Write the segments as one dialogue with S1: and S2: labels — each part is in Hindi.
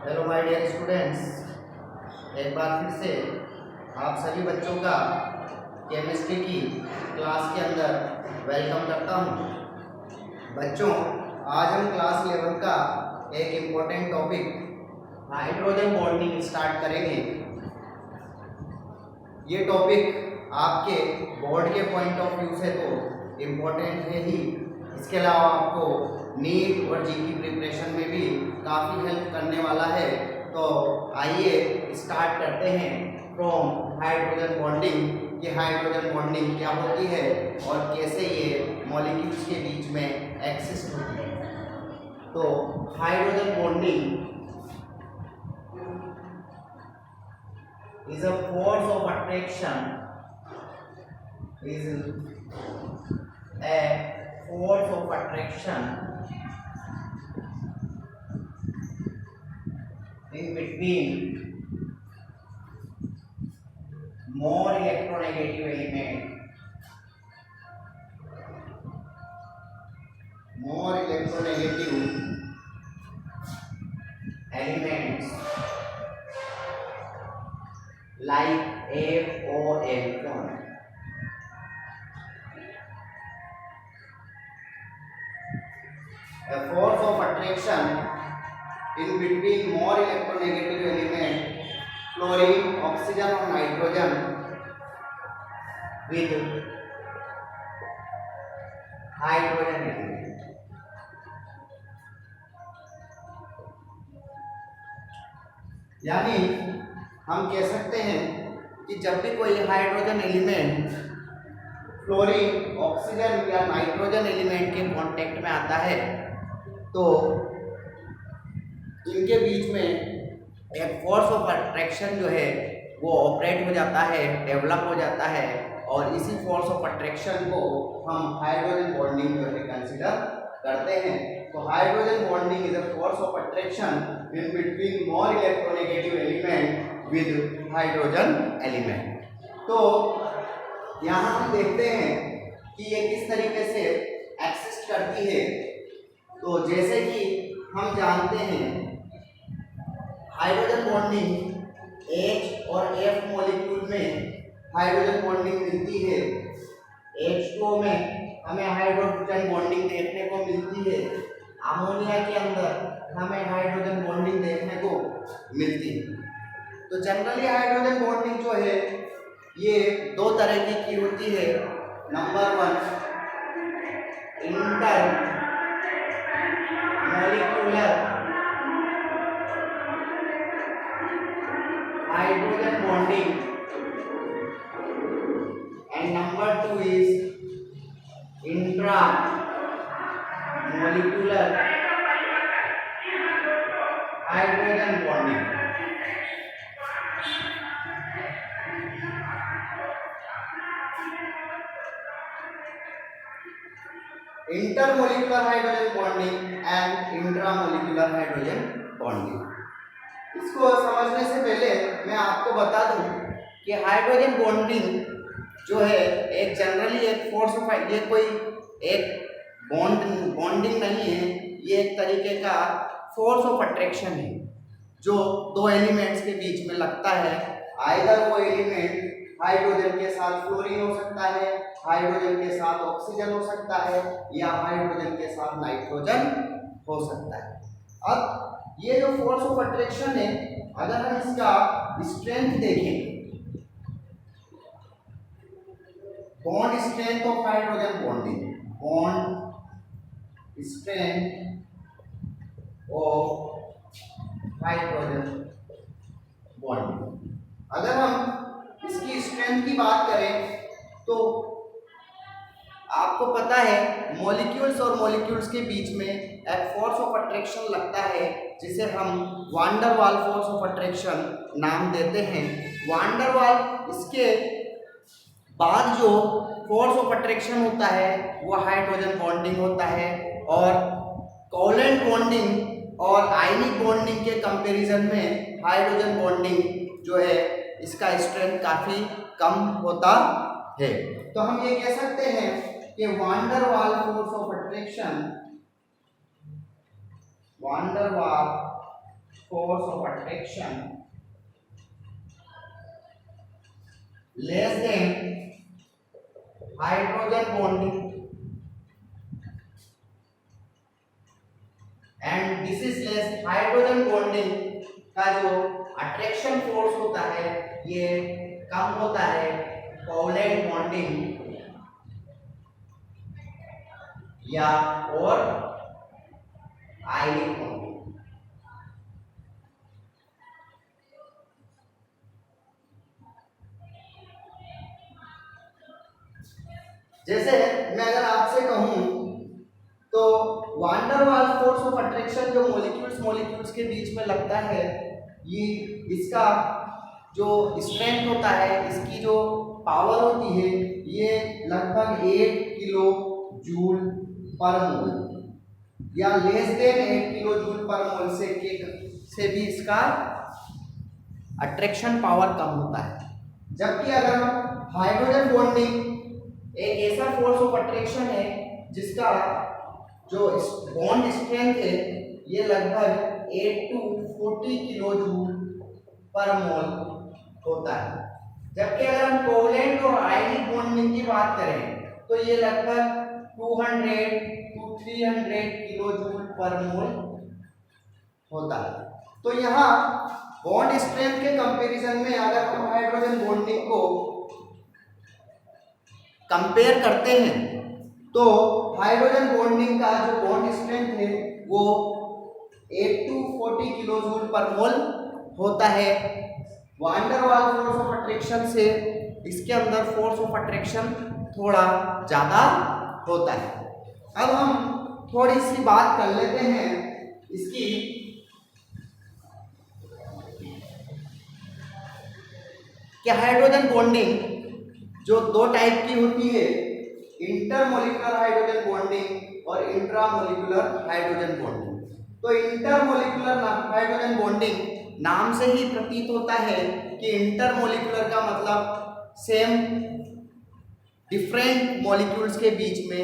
S1: हेलो माय डियर स्टूडेंट्स, एक बार फिर से आप सभी बच्चों का केमिस्ट्री की क्लास के अंदर वेलकम करता हूं। बच्चों, आज हम क्लास 11 का एक important topic hydrogen bonding start करेंगे। ये टॉपिक आपके बोर्ड के पॉइंट ऑफ व्यू से तो इम्पोर्टेंट है ही, इसके अलावा आपको नीट और जीके प्रिपरेशन में भी काफ़ी हेल्प करने वाला है। तो आइए स्टार्ट करते हैं फ्रॉम हाइड्रोजन बॉन्डिंग कि हाइड्रोजन बॉन्डिंग क्या होती है और कैसे ये मॉलिक्यूल्स के बीच में एक्सिस्ट होती है। तो hydrogen bonding is a force of attraction is a force of attraction in between more electronegative elements like FO electron. A force of attraction in between more electronegative element, fluorine, oxygen or nitrogen with hydrogen element. यानी हम कह सकते हैं कि जब भी कोई हाइड्रोजन एलिमेंट फ्लोरीन, ऑक्सीजन या नाइट्रोजन एलिमेंट के कांटेक्ट में आता है तो इनके बीच में एक फोर्स ऑफ अट्रैक्शन जो है वो ऑपरेट हो जाता है, डेवलप हो जाता है, और इसी फोर्स ऑफ अट्रैक्शन को हम हाइड्रोजन बॉन्डिंग जो है कंसीडर करते हैं। तो hydrogen bonding is a force of attraction in between more electronegative element with hydrogen element. तो यहाँ हम देखते हैं कि ये किस तरीके से एक्सिस्ट करती है। तो जैसे कि हम जानते हैं हाइड्रोजन बॉन्डिंग H और F मॉलिक्यूल में हाइड्रोजन बॉन्डिंग मिलती है। H2O में हमें हाइड्रोजन बॉन्डिंग देखने को मिलती है। अमोनिया के अंदर हमें हाइड्रोजन बॉन्डिंग देखने को मिलती है। तो जनरली हाइड्रोजन बॉन्डिंग जो है ये दो तरह की होती है। Number 1, inter molecular hydrogen bonding and number 2 is intra molecular hydrogen bonding. Intermolecular hydrogen bonding and intramolecular hydrogen bonding. इसको समझने से पहले मैं आपको बता दूं कि हाइड्रोजन बॉन्डिंग जो है एक जनरली एक फोर्स ऑफ, ये कोई एक बॉन्डिंग नहीं है, ये एक तरीके का फोर्स ऑफ अट्रैक्शन है जो दो एलिमेंट्स के बीच में लगता है। आइदर वो एलिमेंट हाइड्रोजन के साथ फ्लोरीन हो सकता है, हाइड्रोजन के साथ ऑक्सीजन हो सकता है, या हाइड्रोजन के साथ नाइट्रोजन हो सकता है। अब ये जो फोर्स ऑफ अट्रैक्शन है, अगर हम इसका स्ट्रेंथ देखें, bond strength of hydrogen bonding, bond strength of hydrogen bonding, अगर हम इसकी स्ट्रेंथ की बात करें तो आपको पता है मॉलिक्यूल्स और मॉलिक्यूल्स के बीच में एक फोर्स ऑफ अट्रैक्शन लगता है जिसे हम वान डर वाल फोर्स ऑफ अट्रैक्शन नाम देते हैं। वान डर वाल, इसके बाद जो फोर्स ऑफ अट्रैक्शन होता है वो हाइड्रोजन बॉन्डिंग होता है, और कोवेलेंट बॉन्डिंग और आयनिक बॉन्डिंग के कंपैरिजन में हाइड्रोजन बॉन्डिंग जो है इसका स्ट्रेंथ काफ़ी कम होता है। तो हम ये कह सकते हैं कि वान डर वाल फोर्स ऑफ अट्रैक्शन, वान डर वाल force of attraction less than hydrogen bonding, and this is less hydrogen bonding का जो अट्रैक्शन फोर्स होता है ये कम होता है कोवलेंट बॉन्डिंग या और आयनिक बॉन्डिंग। जैसे मैं अगर आपसे कहूं तो van der Waals force of attraction जो मॉलिक्यूल्स के बीच में लगता है, ये इसका जो स्ट्रेंथ होता है, इसकी जो पावर होती है, ये लगभग 8 किलो जूल पर मोल या लेस देन 8 किलो जूल पर मोल से भी इसका अट्रैक्शन पावर कम होता है। जबकि अगर हम हाइड्रोजन बॉन्डिंग एक ऐसा फोर्स ऑफ अट्रैक्शन है जिसका जो बॉन्ड स्ट्रेंथ है ये लगभग 8 to 40 किलो जूल पर मोल होता है। जबकि अगर हम कोवलेंट और आयनिक बॉन्डिंग की बात करें तो ये लगभग 200 to 300 किलो जूल पर मोल होता है। तो यहाँ बॉन्ड स्ट्रेंथ के कंपैरिजन में अगर हम हाइड्रोजन बॉन्डिंग को कंपेयर करते हैं तो हाइड्रोजन बॉन्डिंग का जो बॉन्ड स्ट्रेंथ है वो 8 to 40 किलो जूल पर मोल होता है। वान der Waals force of attraction से इसके अंदर फोर्स ऑफ अट्रैक्शन थोड़ा ज़्यादा होता है। अब हम थोड़ी सी बात कर लेते हैं इसकी कि हाइड्रोजन बॉन्डिंग जो दो टाइप की होती है, इंटरमोलिकुलर हाइड्रोजन बॉन्डिंग और इंट्रामोलिकुलर हाइड्रोजन बॉन्डिंग। तो इंटरमोलिकुलर हाइड्रोजन बॉन्डिंग नाम से ही प्रतीत होता है कि इंटरमोलिकुलर का मतलब सेम डिफरेंट मॉलिक्यूल्स के बीच में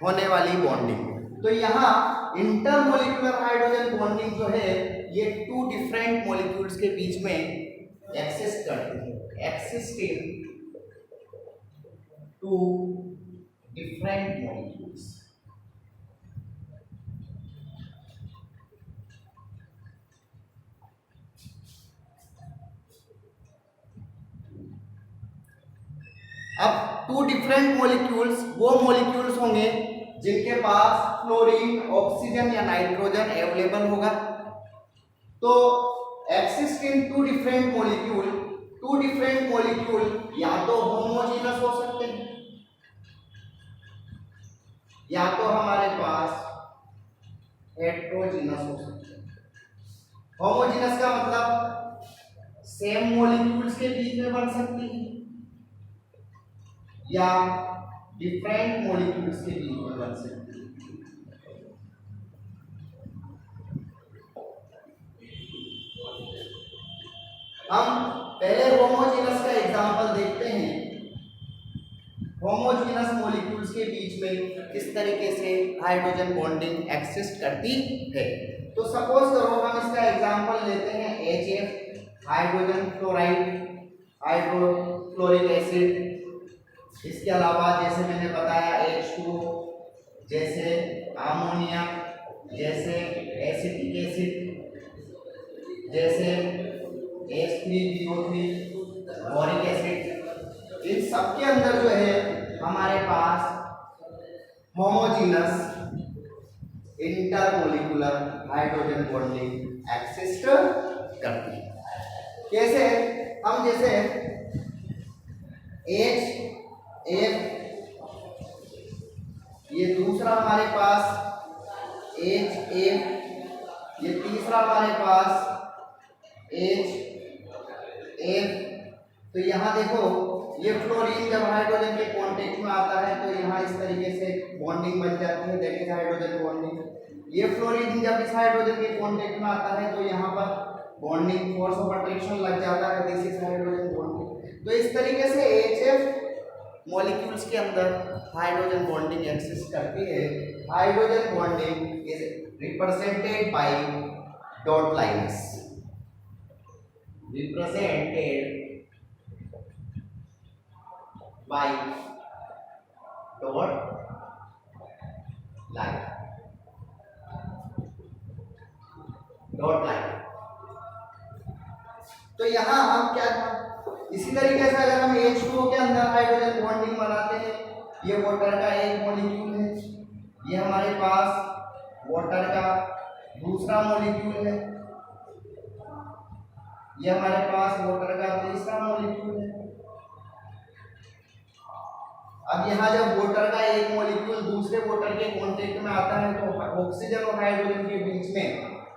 S1: होने वाली बॉन्डिंग। तो यहाँ इंटरमोलिकुलर हाइड्रोजन बॉन्डिंग जो है ये 2 डिफरेंट मॉलिक्यूल्स के बीच में एक्सिस्ट करती है, existing two different molecules। अब 2 डिफरेंट मॉलिक्यूल्स वो मॉलिक्यूल्स होंगे जिनके पास फ्लोरीन, ऑक्सीजन या नाइट्रोजन अवेलेबल होगा। तो existing two different molecule या तो होमोजीनस हो सकते हैं या तो हमारे पास हेट्रोजीनस हो सकते हैं। होमोजीनस का मतलब सेम मॉलिक्यूल्स के बीच में बन सकती है या डिफरेंट मॉलिक्यूल्स के बीच में बन सकती है। हम पहले होमोजीनस का एग्जांपल देखते हैं। होमोजीनस मॉलिक्यूल्स के बीच में किस तरीके से हाइड्रोजन बॉन्डिंग एक्सिस्ट करती है। तो सपोज करो हम इसका एग्जांपल लेते हैं HF hydrogen fluoride, hydrochloric acid. इसके अलावा जैसे मैंने बताया H2O, जैसे अमोनिया, जैसे एसिटिक एसिड, जैसे H3BO3, बोरिक एसिड। इन सब के अंदर जो है हमारे पास homogeneous intermolecular hydrogen bonding exist करती है। कैसे? हम जैसे HF, ये दूसरा हमारे पास HF, ये तीसरा हमारे पास HF। तो यहाँ देखो ये फ्लोरीन जब हाइड्रोजन के कांटेक्ट में आता है तो यहाँ इस तरीके से बॉन्डिंग बन जाती है, दैट इज हाइड्रोजन बॉन्डिंग। ये फ्लोरीन जब इस हाइड्रोजन के कांटेक्ट में आता है तो यहाँ पर बॉन्डिंग फोर्स ऑफ अट्रैक्शन लग जाता है, दिस इज हाइड्रोजन बॉन्डिंग। तो इस तरीके से HF मॉलिक्यूल्स के अंदर हाइड्रोजन बॉन्डिंग एक्सिस्ट करती है। Hydrogen bonding is represented by dot lines represented by dot line, dot line. तो यहां हम क्या, इसी तरीके से अगर हम H2O के अंदर हाइड्रोजन बॉन्डिंग बनाते हैं, ये वाटर का एक मॉलिक्यूल है, ये हमारे पास वाटर का दूसरा मॉलिक्यूल है, ये हमारे पास वाटर का तीसरा मॉलिक्यूल है। अब यहाँ जब वाटर का एक मॉलिक्यूल दूसरे वाटर के कांटेक्ट में आता है तो ऑक्सीजन और हाइड्रोजन के बीच में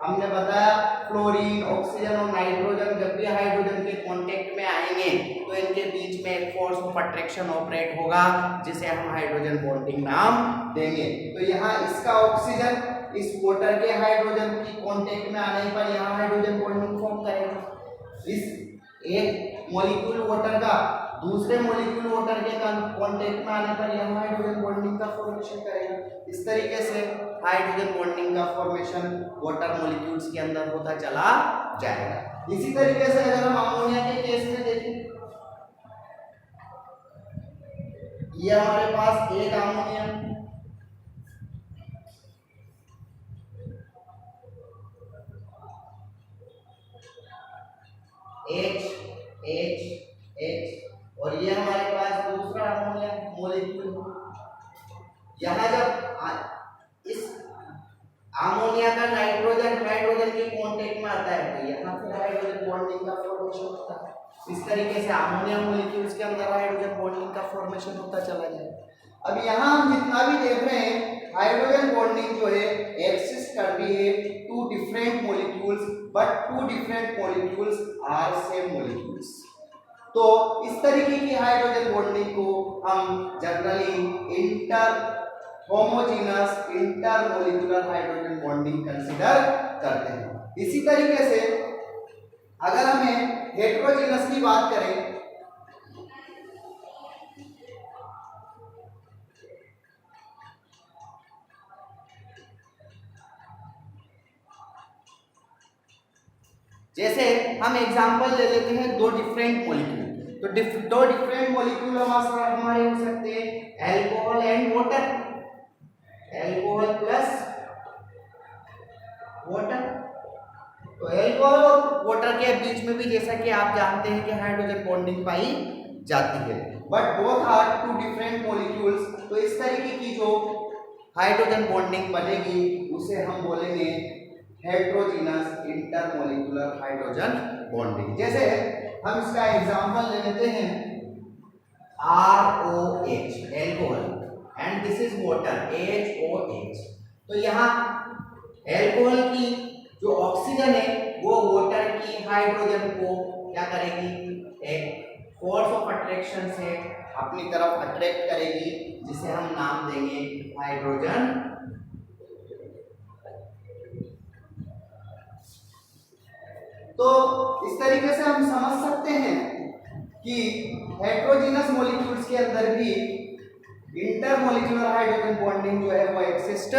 S1: हमने बताया फ्लोरीन, ऑक्सीजन और नाइट्रोजन जब भी हाइड्रोजन के कांटेक्ट में आएंगे तो इनके बीच में एक फोर्स ऑफ अट्रैक्शन ऑपरेट होगा जिसे हम हाइड्रोजन बॉन्डिंग नाम देंगे। तो यहाँ इसका ऑक्सीजन इस वाटर के हाइड्रोजन की कांटेक्ट में आने पर यहाँ हाइड्रोजन बॉन्डिंग फॉर्म करेगा। इस एक मॉलिक्यूल वाटर का दूसरे मॉलिक्यूल वाटर के कांटेक्ट में आने पर यहाँ हाइड्रोजन बॉन्डिंग का फॉर्मेशन करेगा। इस तरीके से हाइड्रोजन बॉन्डिंग का फॉर्मेशन वाटर मॉलिक्यूल्स के अंदर होता चला जाएगा। इसी तरीके से अगर हम अमोनिया के केस में देखें, ये हमारे पास एक अमोनिया, H और ये हमारे पास दूसरा अमोनिया मॉलिक्यूल। यहाँ जब इस अमोनिया का नाइट्रोजन हाइड्रोजन के कांटेक्ट में आता है तो यहाँ फिर हाइड्रोजन बॉन्डिंग का फॉर्मेशन होता है। इस तरीके से अमोनिया मॉलिक्यूल्स के अंदर हाइड्रोजन बॉन्डिंग का फॉर्मेशन होता चला जाएगा। अब यहाँ हम जितना भी देख रहे हैं हाइड्रोजन बॉन्डिंग जो है एक्सिस्ट कर रही है two different molecules, but two different molecules are same molecules. तो इस तरीके की हाइड्रोजन बॉन्डिंग को हम generally homogeneous intermolecular hydrogen bonding consider करते हैं। इसी तरीके से अगर हमें हेटेरोजेनस की बात करें, जैसे हम एग्जांपल ले लेते हैं दो डिफरेंट मॉलिक्यूल। तो दो डिफरेंट मॉलिक्यूल हमारे हो सकते हैं alcohol and water, alcohol plus water. तो अल्कोहल और वाटर के बीच में भी जैसा कि आप जानते हैं कि हाइड्रोजन बॉन्डिंग पाई जाती है, but both are two different molecules. तो इस तरीके की जो हाइड्रोजन बॉन्डिंग बनेगी उसे हम बोलेंगे हेटेरोजेनस इंटरमोलिकुलर हाइड्रोजन बॉन्डिंग। जैसे हम इसका एग्जांपल ले लेते हैं ROH alcohol and this is water HOH। तो यहाँ अल्कोहल की जो ऑक्सीजन है वो वाटर की हाइड्रोजन को क्या करेगी, एक फोर्स ऑफ अट्रैक्शन से अपनी तरफ अट्रैक्ट करेगी जिसे हम नाम देंगे हाइड्रोजन। तो इस तरीके से हम समझ सकते हैं कि हेटेरोजेनस मॉलिक्यूल्स के अंदर भी इंटरमोलिकुलर हाइड्रोजन बॉन्डिंग जो है वो एक्सिस्ट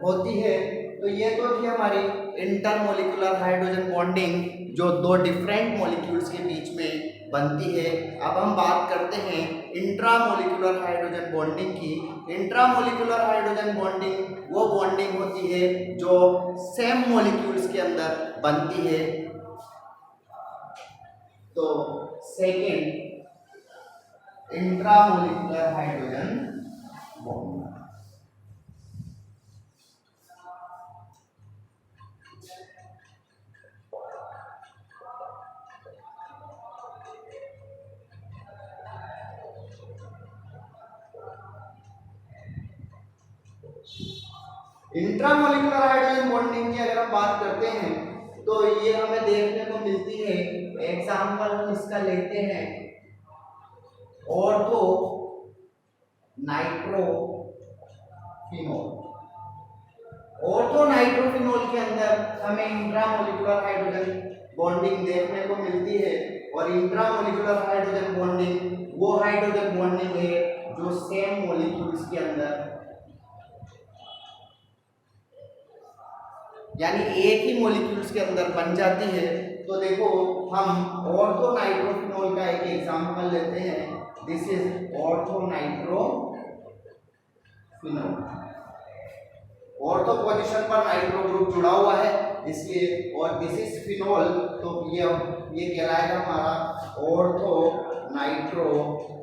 S1: होती है। तो ये तो थी हमारी इंटरमोलिकुलर हाइड्रोजन बॉन्डिंग जो दो डिफरेंट मॉलिक्यूल्स के बीच में बनती है। अब हम बात करते हैं इंट्रामोलिकुलर हाइड्रोजन बॉन्डिंग की। इंट्रामोलिकुलर हाइड्रोजन बॉन्डिंग वो बॉन्डिंग होती है जो सेम मॉलिक्यूल्स के अंदर बनती है। तो second intramolecular hydrogen bond. Intramolecular hydrogen bonding की अगर हम बात करते हैं तो ये हमें देखने को मिलती है। एग्जाम्पल हम इसका लेते हैं ऑर्थो नाइट्रोफिनोल। ऑर्थो नाइट्रोफिनोल के अंदर हमें इंट्रामोलिकुलर हाइड्रोजन बॉन्डिंग देखने को मिलती है। और इंट्रामोलिकुलर हाइड्रोजन बॉन्डिंग वो हाइड्रोजन बॉन्डिंग है जो सेम मॉलिक्यूल्स के अंदर यानी एक ही मॉलिक्यूल्स के अंदर बन जाती है। तो देखो हम ऑर्थो नाइट्रोफिनॉल का एक एग्जांपल लेते हैं। This is ortho nitrophenol. Ortho position पर नाइट्रो ग्रुप जुड़ा हुआ है इसलिए, और दिस इज फिनॉल, तो ये कहलाएगा हमारा ऑर्थो नाइट्रोफिनॉल।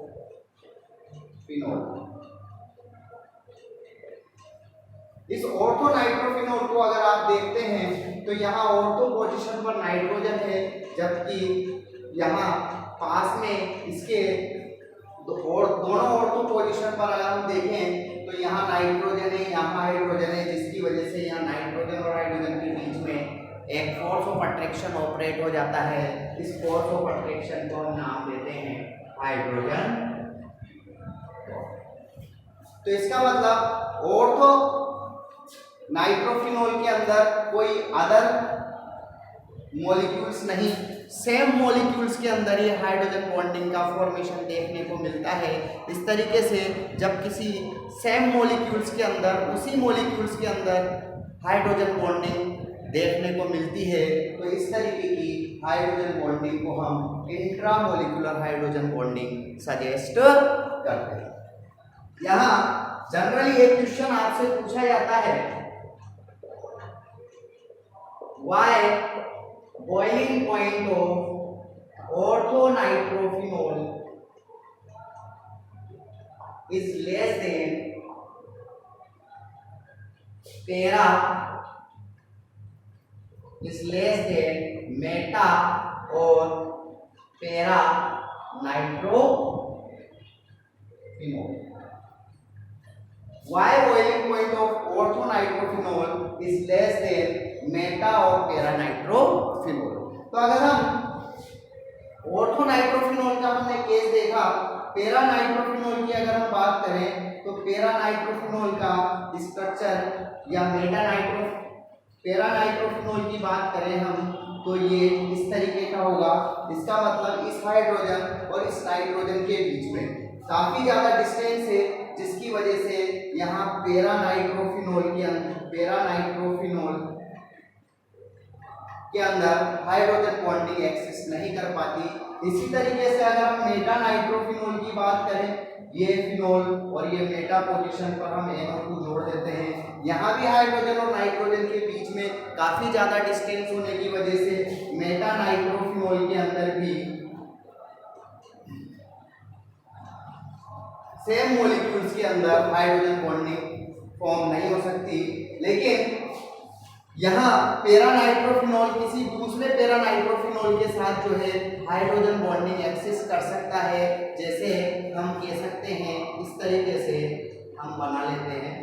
S1: इस ऑर्थो नाइट्रोफिनॉल को अगर आप देखते हैं तो यहाँ ऑर्थो पोजीशन पर नाइट्रोजन है, जबकि यहाँ पास में इसके दोनों ऑर्थो पोजीशन पर अगर हम देखें तो यहाँ नाइट्रोजन है, यहाँ हाइड्रोजन है, जिसकी वजह से यहाँ नाइट्रोजन और हाइड्रोजन के बीच में एक फोर्स ऑफ अट्रैक्शन ऑपरेट हो जाता है। इस फोर्स ऑफ अट्रैक्शन को हम नाम देते हैं हाइड्रोजन। तो इसका मतलब ऑर्थो नाइट्रोफिनॉल के अंदर कोई अदर मॉलिक्यूल्स नहीं, सेम मॉलिक्यूल्स के अंदर ये हाइड्रोजन बॉन्डिंग का फॉर्मेशन देखने को मिलता है। इस तरीके से जब किसी सेम मॉलिक्यूल्स के अंदर, उसी मॉलिक्यूल्स के अंदर हाइड्रोजन बॉन्डिंग देखने को मिलती है, तो इस तरीके की हाइड्रोजन बॉन्डिंग को हम इंट्रामोलिकुलर हाइड्रोजन बॉन्डिंग सजेस्ट करते हैं। यहाँ जनरली एक क्वेश्चन आपसे पूछा जाता है, why boiling point of orthonitrophenol is less than meta or para nitrophenol. Why boiling point of orthonitrophenol is less than Meta और पैरा नाइट्रोफिनॉल? तो अगर हम ऑर्थो नाइट्रोफिनॉल का हमने केस देखा, पैरा नाइट्रोफिनॉल की अगर हम बात करें तो पैरा नाइट्रोफिनॉल का स्ट्रक्चर या पैरा नाइट्रोफिनॉल की बात करें हम तो ये इस तरीके का होगा। इसका मतलब इस हाइड्रोजन और इस नाइट्रोजन के बीच में काफी ज्यादा डिस्टेंस है, जिसकी वजह से यहाँ पैरा नाइट्रोफिनॉल के अंदर हाइड्रोजन बॉन्डिंग एक्सिस्ट नहीं कर पाती। इसी तरीके से अगर हम मेटा नाइट्रोफिनॉल की बात करें, ये फिनॉल और ये मेटा पोजीशन पर हम NO2 जोड़ देते हैं। यहाँ भी हाइड्रोजन और नाइट्रोजन के बीच में काफी ज्यादा डिस्टेंस होने की वजह से मेटा नाइट्रोफिनॉल के अंदर भी सेम मॉलिक्यूल्स के अंदर हाइड्रोजन बॉन्डिंग फॉर्म नहीं हो सकती। लेकिन यहाँ पैरा नाइट्रोफिनॉल किसी दूसरे पैरा नाइट्रोफिनॉल के साथ जो है हाइड्रोजन बॉन्डिंग एक्सिस्ट कर सकता है। जैसे हम कह सकते हैं, इस तरीके से हम बना लेते हैं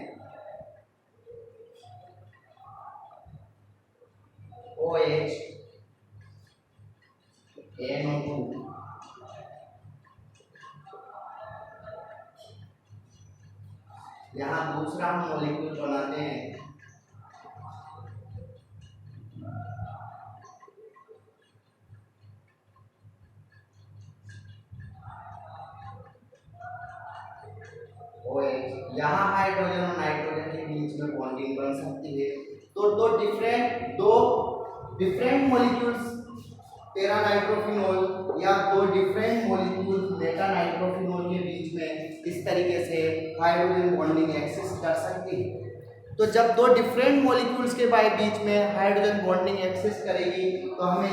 S1: OH NO2, यहाँ दूसरा हम मॉलिक्यूल बनाते हैं यहाँ हाइड्रोजन और नाइट्रोजन के बीच में बॉन्डिंग बन सकती है। तो दो डिफरेंट मॉलिक्यूल्स पैरा नाइट्रोफिनॉल या दो डिफरेंट मॉलिक्यूल्स मेटा नाइट्रोफिनॉल के बीच में इस तरीके से हाइड्रोजन बॉन्डिंग एक्सिस्ट कर सकती है। तो जब दो डिफरेंट मॉलिक्यूल्स के बीच में हाइड्रोजन बॉन्डिंग एक्सिस्ट करेगी तो हमें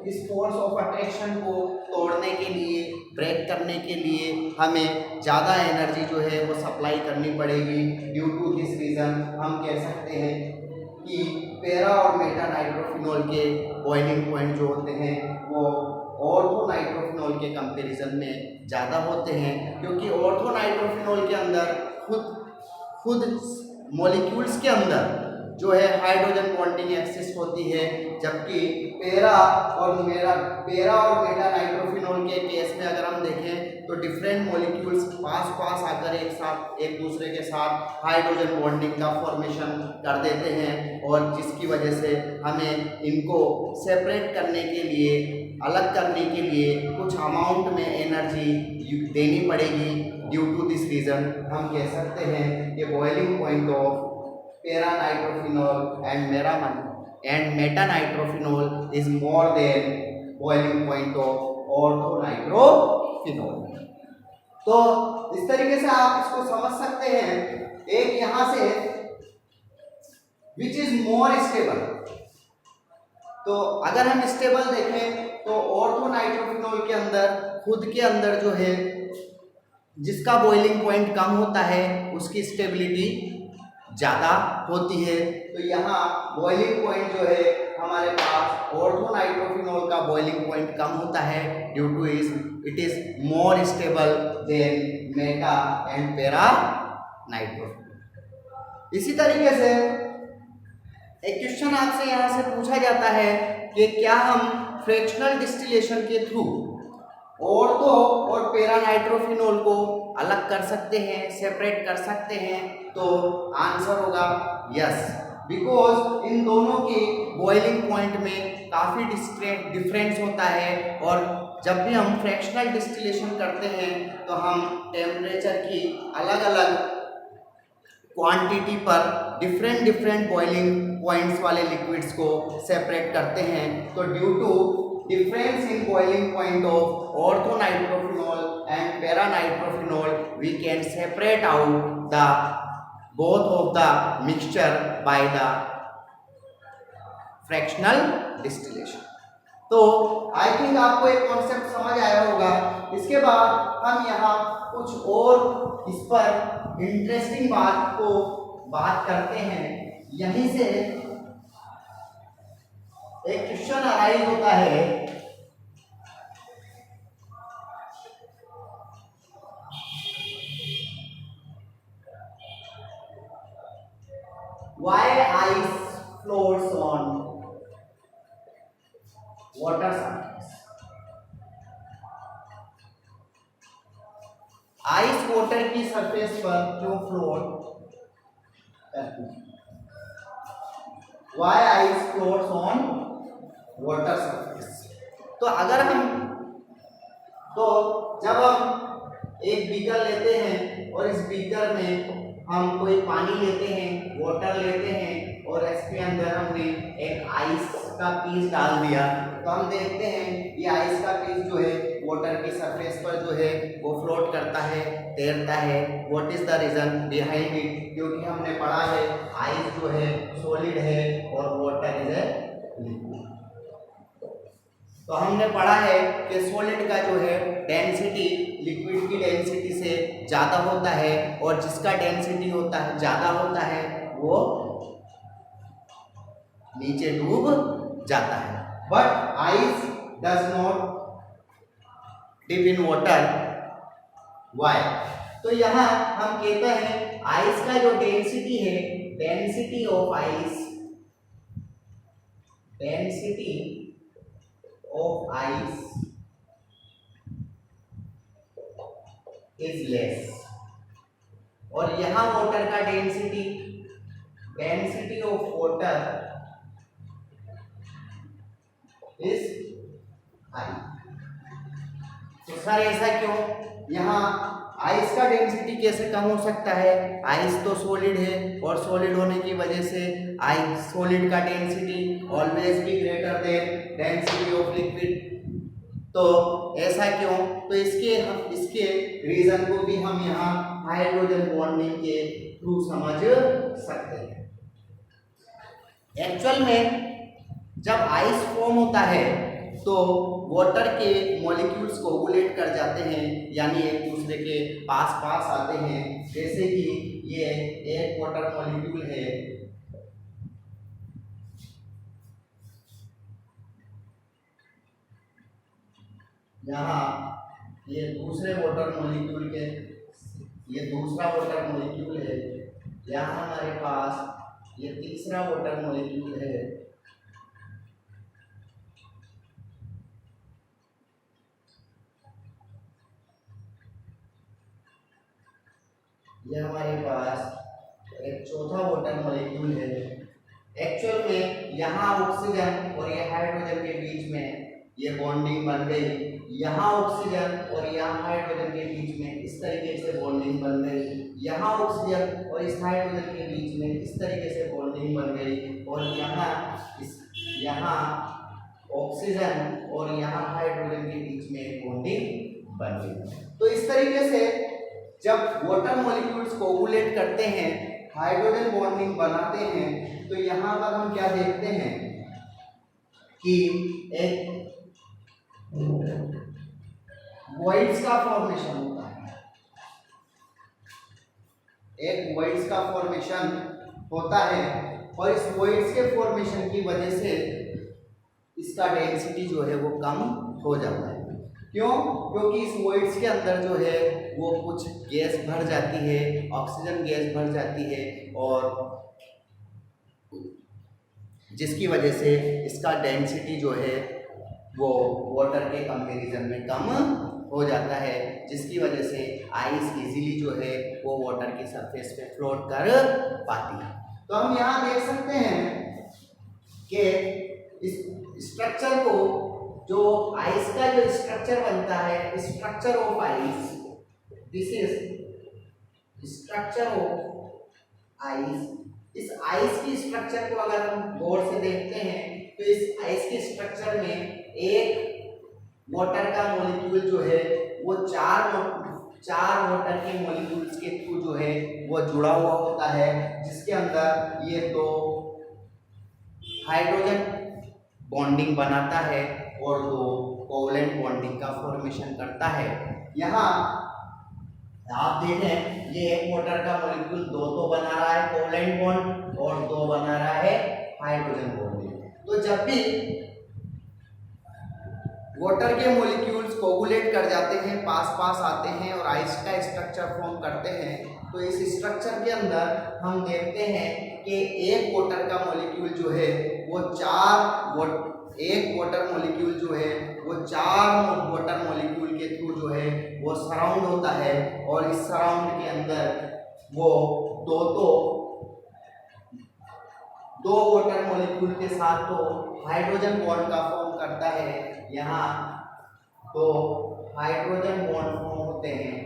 S1: इस फोर्स ऑफ अट्रैक्शन को तोड़ने के लिए, ब्रेक करने के लिए हमें ज़्यादा एनर्जी जो है वो सप्लाई करनी पड़ेगी। ड्यू टू दिस रीज़न हम कह सकते हैं कि पैरा और मेटा नाइट्रोफिनॉल के बॉइलिंग पॉइंट जो होते हैं वो ऑर्थो नाइट्रोफिनॉल के कंपैरिजन में ज़्यादा होते हैं, क्योंकि ऑर्थो नाइट्रोफिनॉल के अंदर खुद मॉलिक्यूल्स के अंदर जो है हाइड्रोजन बॉन्डिंग एक्सिस्ट होती है, जबकि पैरा और मेटा नाइट्रोफिनॉल के केस में अगर हम देखें तो डिफरेंट मॉलिक्यूल्स पास आकर एक दूसरे के साथ हाइड्रोजन बॉन्डिंग का फॉर्मेशन कर देते हैं, और जिसकी वजह से हमें इनको सेपरेट करने के लिए, अलग करने के लिए कुछ अमाउंट में एनर्जी देनी पड़ेगी। ड्यू टू दिस रीज़न हम कह सकते हैं कि boiling point of para nitrophenols and meta-nitrophenols is more than boiling point of orthonitrophenol। तो इस तरीके से आप इसको समझ सकते हैं। एक यहां से विच इज मोर स्टेबल, तो अगर हम स्टेबल देखें तो ऑर्थोनाइट्रोफिनॉल के अंदर खुद के अंदर जो है जिसका बॉइलिंग पॉइंट कम होता है उसकी स्टेबिलिटी ज़्यादा होती है। तो यहाँ बॉइलिंग पॉइंट जो है हमारे पास ऑर्थोनाइट्रोफिनॉल का बॉइलिंग पॉइंट कम होता है due to it is more stable than meta and para nitrophenol. इसी तरीके से एक क्वेश्चन आपसे यहाँ से पूछा जाता है कि क्या हम फ्रैक्शनल डिस्टिलेशन के थ्रू ऑर्थो और पैरा नाइट्रोफिनॉल को अलग कर सकते हैं, सेपरेट कर सकते हैं? तो आंसर होगा यस, बिकॉज इन दोनों के बॉइलिंग पॉइंट में काफ़ी डिफरेंस होता है और जब भी हम फ्रैक्शनल डिस्टिलेशन करते हैं तो हम टेम्परेचर की अलग अलग क्वांटिटी पर डिफरेंट बॉइलिंग पॉइंट्स वाले लिक्विड्स को सेपरेट करते हैं। तो due to difference in boiling point of orthonitrophenol and para-nitrophenol, we can separate out the both of the mixture by the fractional distillation। तो आई थिंक आपको एक कॉन्सेप्ट समझ आया होगा। इसके बाद हम यहाँ कुछ और इस पर इंटरेस्टिंग बात करते हैं। यहीं से एक क्वेश्चन अराइज होता है why ice floats on water surface। Ice water की सरफेस पर क्यों फ्लोट करती है? Why ice floats on water surface। तो अगर जब हम एक बीकर लेते हैं और इस बीकर में हम कोई पानी लेते हैं, वाटर लेते हैं और इसके अंदर हमने एक आइस का पीस डाल दिया, तो हम देखते हैं ये आइस का पीस जो है वाटर की सरफेस पर जो है वो फ्लोट करता है, तैरता है। What is the reason behind it? क्योंकि हमने पढ़ा है आइस जो है सॉलिड है और वाटर इज ए लिक्विड। तो हमने पढ़ा है कि सॉलिड का जो है डेंसिटी लिक्विड की डेंसिटी से ज़्यादा होता है और जिसका डेंसिटी होता है ज़्यादा होता है वो नीचे डूब जाता है। But ice does not dip in water. Why? तो यहाँ हम कहते हैं आइस का जो डेंसिटी है, density of ice is less, और यहाँ वाटर का density of water is high. तो सर ऐसा क्यों? यहाँ आइस का डेंसिटी कैसे कम हो सकता है? आइस तो सॉलिड है और सॉलिड होने की वजह से सॉलिड का density always be greater than density of liquid. तो ऐसा क्यों? तो इसके रीजन को भी हम यहाँ हाइड्रोजन बॉन्डिंग के थ्रू समझ सकते हैं। एक्चुअल में जब आइस फॉर्म होता है तो वाटर के मॉलिक्यूल्स कोगुलेट कर जाते हैं, यानी एक दूसरे के पास आते हैं। जैसे कि ये एक वाटर मॉलिक्यूल है, यहाँ ये दूसरा वाटर मॉलिक्यूल है, यहाँ हमारे पास ये तीसरा वाटर मॉलिक्यूल है, ये हमारे पास एक चौथा वाटर मॉलिक्यूल है। एक्चुअल में यहाँ ऑक्सीजन और ये हाइड्रोजन के बीच में ये बॉन्डिंग बन गई यहाँ ऑक्सीजन और यहाँ हाइड्रोजन के बीच में इस तरीके से बॉन्डिंग बन गई, यहाँ ऑक्सीजन और इस हाइड्रोजन के बीच में इस तरीके से बॉन्डिंग बन गई, और यहाँ ऑक्सीजन और यहाँ हाइड्रोजन के बीच में बॉन्डिंग बन गई। तो इस तरीके से जब वाटर मॉलिक्यूल्स कोगुलेट करते हैं, हाइड्रोजन बॉन्डिंग बनाते हैं, तो यहाँ पर हम क्या देखते हैं कि एक वॉइड्स का फॉर्मेशन होता है, एक वॉइड्स का फॉर्मेशन होता है, और इस वॉइड्स के फॉर्मेशन की वजह से इसका डेंसिटी जो है वो कम हो जाता है। क्यों? क्योंकि इस वॉइड्स के अंदर जो है वो कुछ गैस भर जाती है, ऑक्सीजन गैस भर जाती है, और जिसकी वजह से इसका डेंसिटी जो है वो वाटर के कंपैरिजन में कम हो जाता है, जिसकी वजह से आइस इजीली जो है वो वाटर की सरफेस पे फ्लोट कर पाती है। तो हम यहाँ देख सकते हैं कि इस स्ट्रक्चर को, जो आइस का जो स्ट्रक्चर बनता है, structure of ice, this is structure of ice. इस आइस की स्ट्रक्चर को अगर हम गौर से देखते हैं तो इस आइस के स्ट्रक्चर में एक वाटर का मॉलिक्यूल जो है वो चार वाटर के मॉलिक्यूल्स के थ्रू जो है वो जुड़ा हुआ होता है, जिसके अंदर ये दो हाइड्रोजन बॉन्डिंग बनाता है और दो कोवलेंट बॉन्डिंग का फॉर्मेशन करता है। यहाँ आप देखें, ये एक वाटर का मॉलिक्यूल दो बना रहा है कोवलेंट बॉन्ड, और दो बना रहा है हाइड्रोजन बॉन्डिंग। तो जब भी वाटर के मॉलिक्यूल्स कोगुलेट कर जाते हैं, पास आते हैं और आइस का स्ट्रक्चर फॉर्म करते हैं, तो इस स्ट्रक्चर के अंदर हम देखते हैं कि एक वाटर का मॉलिक्यूल जो है वो एक वाटर मॉलिक्यूल जो है वो चार वाटर मॉलिक्यूल के थ्रू जो है वो सराउंड होता है, और इस सराउंड के अंदर वो दो वाटर मॉलिक्यूल के साथ तो हाइड्रोजन बॉन्ड का फॉर्म करता है। यहाँ तो हाइड्रोजन बॉन्ड फॉर्म होते हैं,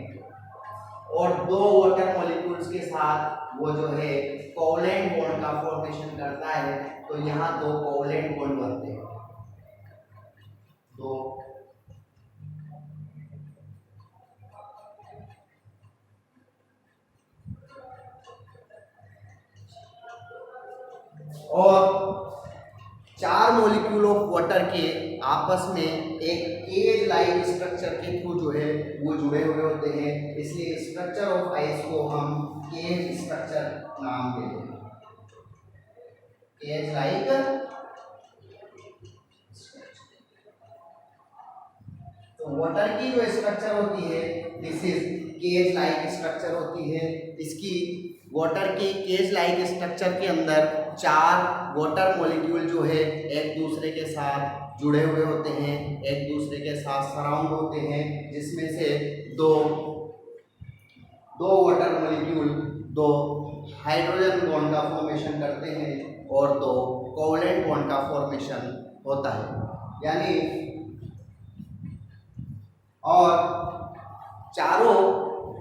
S1: और दो वाटर मॉलिक्यूल्स के साथ वो जो है कोवलेंट बॉन्ड का फॉर्मेशन करता है। तो यहाँ दो कोवलेंट बॉन्ड बनते हैं, दो और चार मॉलिक्यूल ऑफ वाटर के आपस में एक केज लाइक स्ट्रक्चर के थ्रू जो है वो जुड़े हुए होते हैं, इसलिए स्ट्रक्चर ऑफ आइस को हम केज स्ट्रक्चर नाम देते हैं, केज लाइक। तो वाटर की जो स्ट्रक्चर होती है this is cage like structure होती है। इसकी वाटर की केज लाइक स्ट्रक्चर के अंदर चार वाटर मॉलिक्यूल जो है एक दूसरे के साथ जुड़े हुए होते हैं, एक दूसरे के साथ सराउंड होते हैं, जिसमें से दो वाटर मॉलिक्यूल दो हाइड्रोजन बॉन्ड का फॉर्मेशन करते हैं और दो कोवलेंट बॉन्ड का फॉर्मेशन होता है। यानी और चारों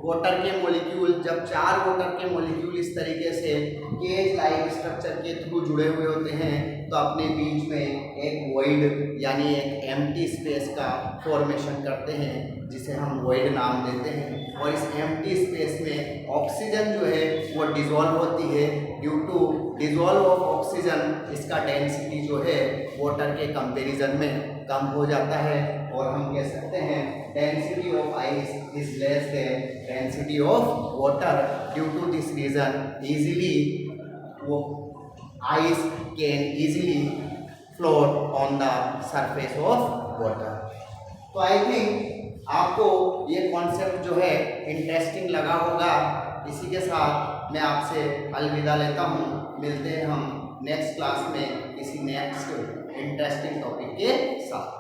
S1: वाटर के मॉलिक्यूल, जब चार वाटर के मॉलिक्यूल इस तरीके से केज लाइक स्ट्रक्चर के थ्रू जुड़े हुए होते हैं तो अपने बीच में एक वॉइड यानी एक एम्प्टी स्पेस का फॉर्मेशन करते हैं, जिसे हम वॉइड नाम देते हैं। और इस एम्प्टी स्पेस में ऑक्सीजन जो है वो डिसॉल्व होती है। Due to dissolve of oxygen इसका डेंसिटी जो है वाटर के कंपैरिजन में कम हो जाता है, और हम कह सकते हैं density of ice is less than density of water. Due to this reason easily वो ice can easily float on the surface of water. तो आई थिंक आपको ये कॉन्सेप्ट जो है इंटरेस्टिंग लगा होगा। इसी के साथ मैं आपसे अलविदा लेता हूँ। मिलते हैं हम नेक्स्ट क्लास में किसी नेक्स्ट इंटरेस्टिंग टॉपिक के साथ।